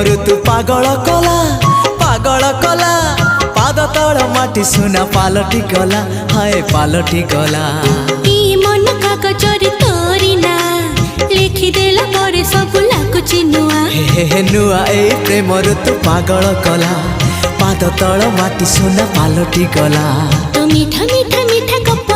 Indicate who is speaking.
Speaker 1: ऋतु पागल कला पागल कला पाद तल माटी सुना पालटी गला हाय पालटी गला
Speaker 2: मन कागजरे तोरी ना लिखिदेला पर सब लाଗୁଛି नुआ
Speaker 1: हे नुआ ए प्रेम ऋतु पागल कला पाद तल माटी सुना पालटी गला
Speaker 2: तो मीठा मीठा मीठा गप